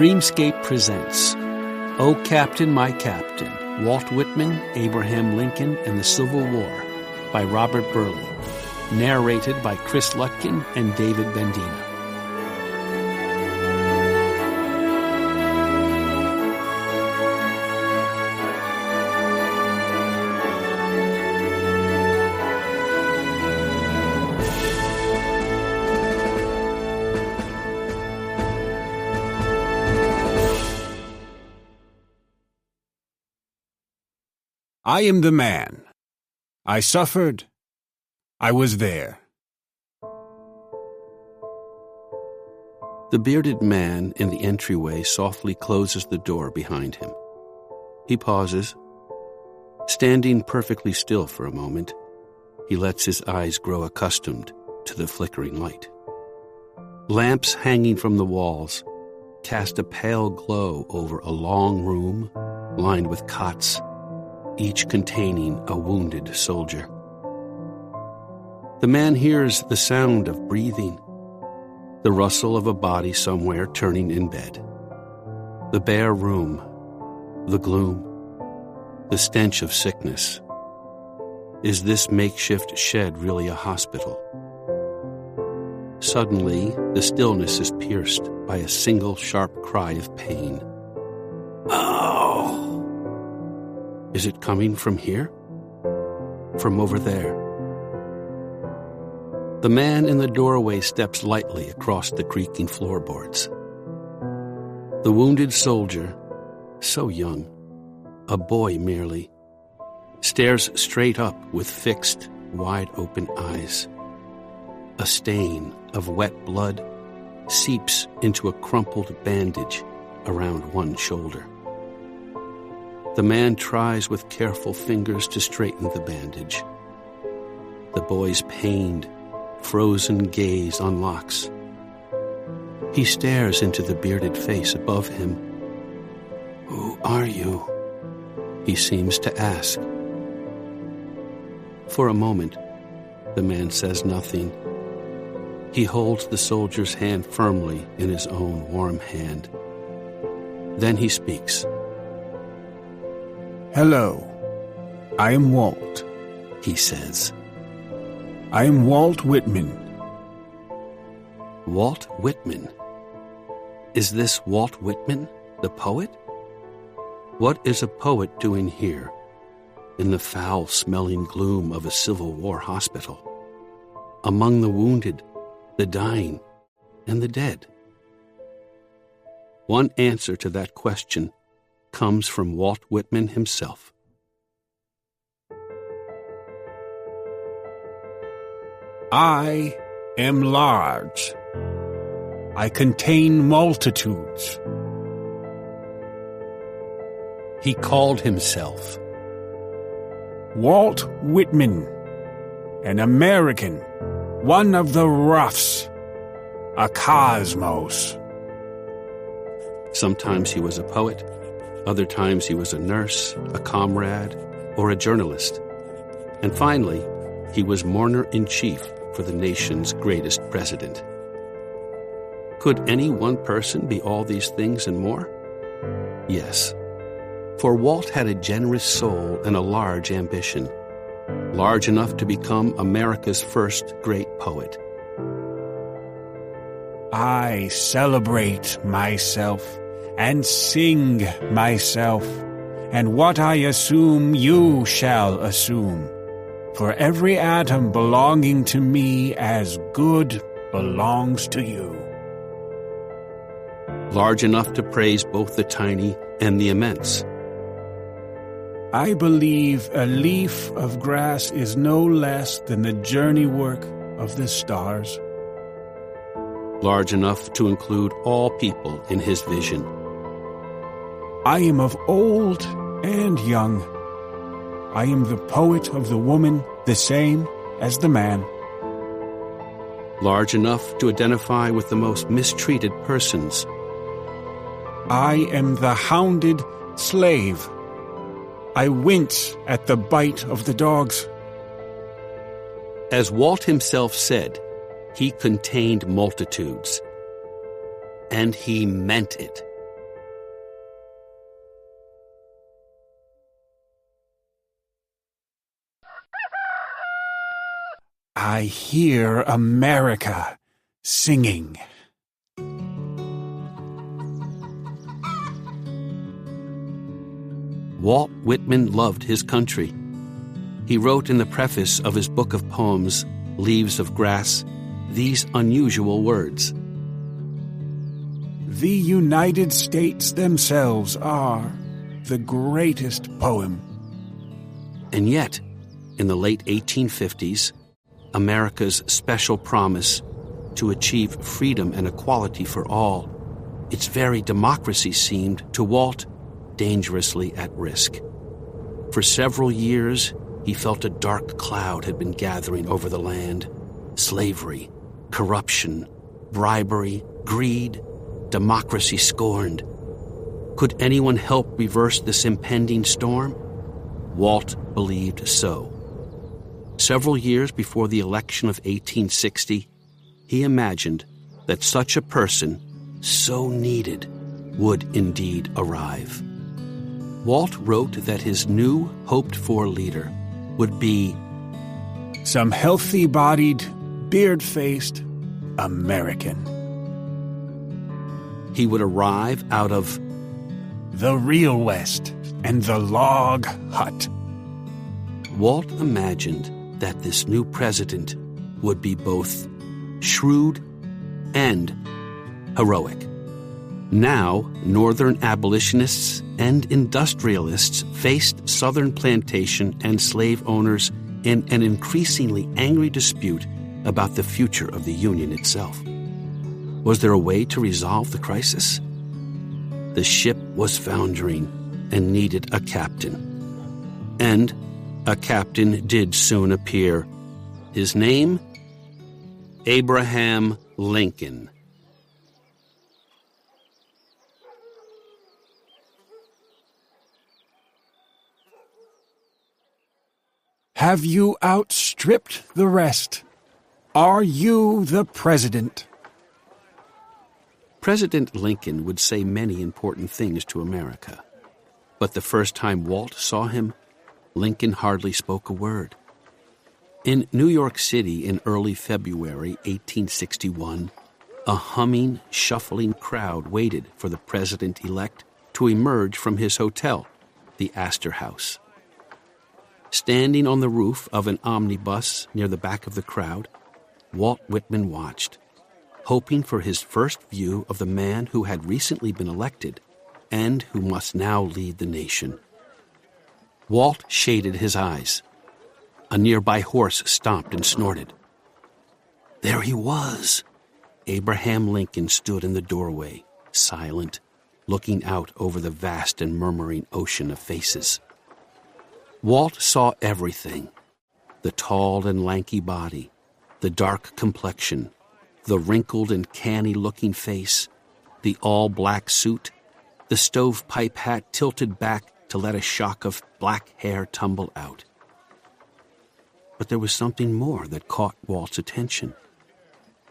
Dreamscape presents O Captain, My Captain, Walt Whitman, Abraham Lincoln, and the Civil War by Robert Burleigh, narrated by Chris Lutkin and David Bendina. I am the man. I suffered. I was there. The bearded man in the entryway softly closes the door behind him. He pauses. Standing perfectly still for a moment, he lets his eyes grow accustomed to the flickering light. Lamps hanging from the walls cast a pale glow over a long room lined with cots, each containing a wounded soldier. The man hears the sound of breathing, the rustle of a body somewhere turning in bed. The bare room, the gloom, the stench of sickness. Is this makeshift shed really a hospital? Suddenly, the stillness is pierced by a single sharp cry of pain. Oh! Is it coming from here? From over there? The man in the doorway steps lightly across the creaking floorboards. The wounded soldier, so young, a boy merely, stares straight up with fixed, wide-open eyes. A stain of wet blood seeps into a crumpled bandage around one shoulder. The man tries with careful fingers to straighten the bandage. The boy's pained, frozen gaze unlocks. He stares into the bearded face above him. "Who are you?" he seems to ask. For a moment, the man says nothing. He holds the soldier's hand firmly in his own warm hand. Then he speaks. Hello, I am Walt, he says. I am Walt Whitman. Walt Whitman? Is this Walt Whitman, the poet? What is a poet doing here, in the foul-smelling gloom of a Civil War hospital, among the wounded, the dying, and the dead? One answer to that question comes from Walt Whitman himself. I am large. I contain multitudes. He called himself Walt Whitman, an American, one of the roughs, a cosmos. Sometimes he was a poet, other times he was a nurse, a comrade, or a journalist. And finally, he was mourner-in-chief for the nation's greatest president. Could any one person be all these things and more? Yes, for Walt had a generous soul and a large ambition, large enough to become America's first great poet. I celebrate myself and sing myself, and what I assume you shall assume, for every atom belonging to me as good belongs to you. Large enough to praise both the tiny and the immense. I believe a leaf of grass is no less than the journey work of the stars. Large enough to include all people in his vision. I am of old and young. I am the poet of the woman, the same as the man. Large enough to identify with the most mistreated persons. I am the hounded slave. I wince at the bite of the dogs. As Walt himself said, he contained multitudes. And he meant it. I hear America singing. Walt Whitman loved his country. He wrote in the preface of his book of poems, Leaves of Grass, these unusual words. The United States themselves are the greatest poem. And yet, in the late 1850s, America's special promise to achieve freedom and equality for all, its very democracy seemed, to Walt, dangerously at risk. For several years, he felt a dark cloud had been gathering over the land. Slavery, corruption, bribery, greed, democracy scorned. Could anyone help reverse this impending storm? Walt believed so. Several years before the election of 1860, he imagined that such a person, so needed, would indeed arrive. Walt wrote that his new, hoped-for leader would be some healthy-bodied, beard-faced American. He would arrive out of the real West and the log hut. Walt imagined that this new president would be both shrewd and heroic. Now, Northern abolitionists and industrialists faced Southern plantation and slave owners in an increasingly angry dispute about the future of the Union itself. Was there a way to resolve the crisis? The ship was foundering and needed a captain. And a captain did soon appear. His name? Abraham Lincoln. Have you outstripped the rest? Are you the president? President Lincoln would say many important things to America. But the first time Walt saw him, Lincoln hardly spoke a word. In New York City in early February 1861, a humming, shuffling crowd waited for the president-elect to emerge from his hotel, the Astor House. Standing on the roof of an omnibus near the back of the crowd, Walt Whitman watched, hoping for his first view of the man who had recently been elected and who must now lead the nation. Walt shaded his eyes. A nearby horse stomped and snorted. There he was. Abraham Lincoln stood in the doorway, silent, looking out over the vast and murmuring ocean of faces. Walt saw everything: the tall and lanky body, the dark complexion, the wrinkled and canny-looking face, the all-black suit, the stovepipe hat tilted back to let a shock of black hair tumble out. But there was something more that caught Walt's attention.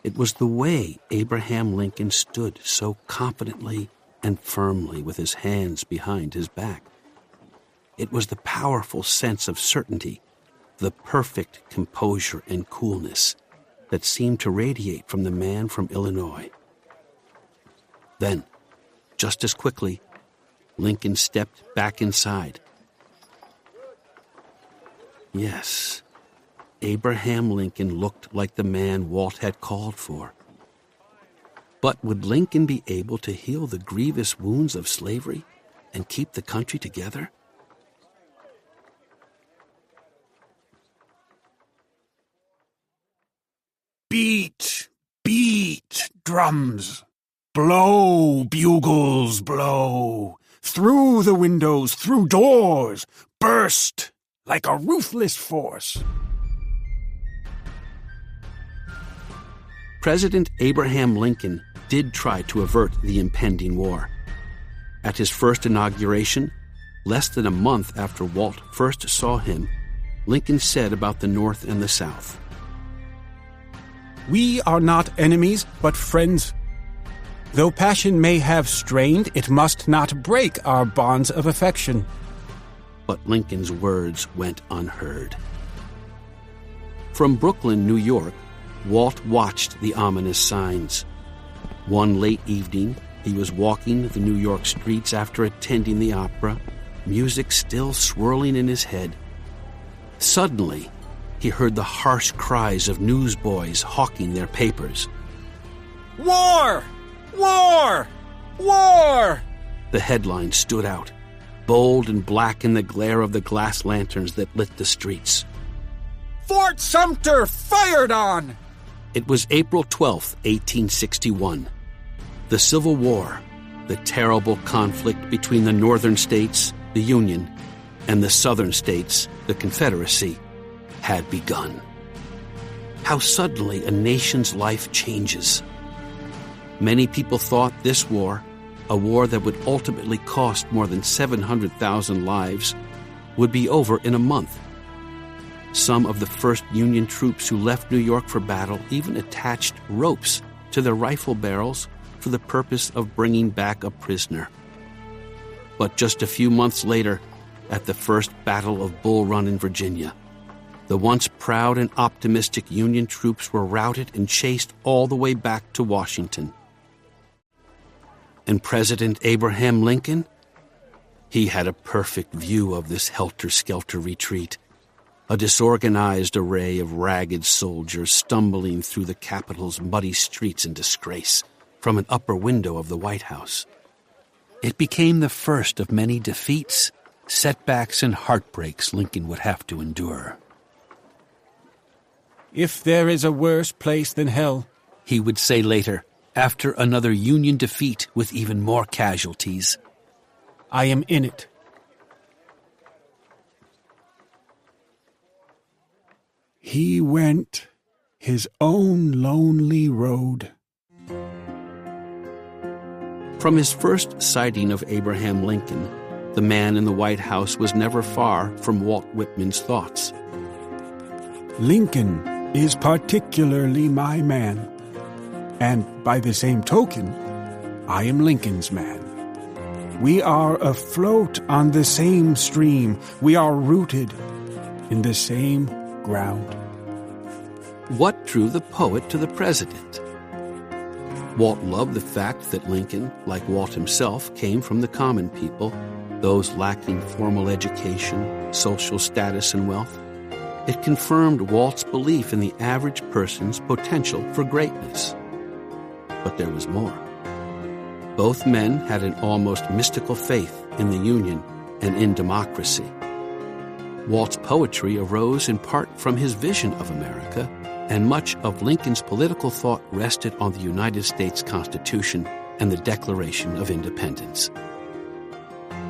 It was the way Abraham Lincoln stood so confidently and firmly with his hands behind his back. It was the powerful sense of certainty, the perfect composure and coolness that seemed to radiate from the man from Illinois. Then, just as quickly, Lincoln stepped back inside. Yes, Abraham Lincoln looked like the man Walt had called for. But would Lincoln be able to heal the grievous wounds of slavery and keep the country together? Beat, beat, drums. Blow, bugles, blow. Through the windows, through doors. Burst like a ruthless force. President Abraham Lincoln did try to avert the impending war. At his first inauguration, less than a month after Walt first saw him, Lincoln said about the North and the South, "We are not enemies, but friends. Though passion may have strained, it must not break our bonds of affection." But Lincoln's words went unheard. From Brooklyn, New York, Walt watched the ominous signs. One late evening, he was walking the New York streets after attending the opera, music still swirling in his head. Suddenly, he heard the harsh cries of newsboys hawking their papers. War! War! War! The headline stood out, bold and black in the glare of the glass lanterns that lit the streets. Fort Sumter fired on! It was April 12, 1861. The Civil War, the terrible conflict between the northern states, the Union, and the southern states, the Confederacy, had begun. How suddenly a nation's life changes. Many people thought this war, a war that would ultimately cost more than 700,000 lives, would be over in a month. Some of the first Union troops who left New York for battle even attached ropes to their rifle barrels for the purpose of bringing back a prisoner. But just a few months later, at the first Battle of Bull Run in Virginia, the once proud and optimistic Union troops were routed and chased all the way back to Washington. And President Abraham Lincoln? He had a perfect view of this helter-skelter retreat, a disorganized array of ragged soldiers stumbling through the Capitol's muddy streets in disgrace from an upper window of the White House. It became the first of many defeats, setbacks, and heartbreaks Lincoln would have to endure. If there is a worse place than hell, he would say later, after another Union defeat with even more casualties, I am in it. He went his own lonely road. From his first sighting of Abraham Lincoln, the man in the White House was never far from Walt Whitman's thoughts. Lincoln is particularly my man, and by the same token, I am Lincoln's man. We are afloat on the same stream. We are rooted in the same ground. What drew the poet to the president? Walt loved the fact that Lincoln, like Walt himself, came from the common people, those lacking formal education, social status, and wealth. It confirmed Walt's belief in the average person's potential for greatness. But there was more. Both men had an almost mystical faith in the Union and in democracy. Walt's poetry arose in part from his vision of America, and much of Lincoln's political thought rested on the United States Constitution and the Declaration of Independence.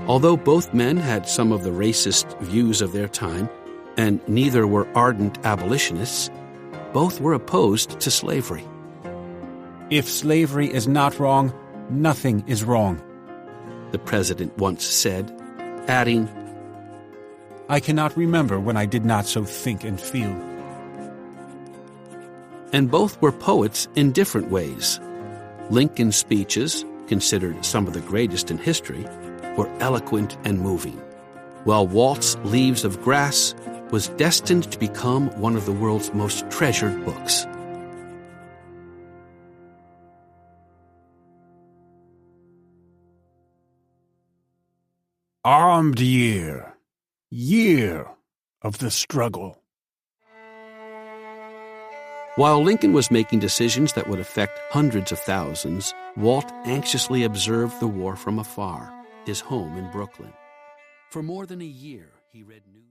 Although both men had some of the racist views of their time, and neither were ardent abolitionists, both were opposed to slavery. If slavery is not wrong, nothing is wrong, the president once said, adding, I cannot remember when I did not so think and feel. And both were poets in different ways. Lincoln's speeches, considered some of the greatest in history, were eloquent and moving, while Walt's Leaves of Grass was destined to become one of the world's most treasured books. Armed year, year of the struggle. While Lincoln was making decisions that would affect hundreds of thousands, Walt anxiously observed the war from afar, his home in Brooklyn. For more than a year, he read news.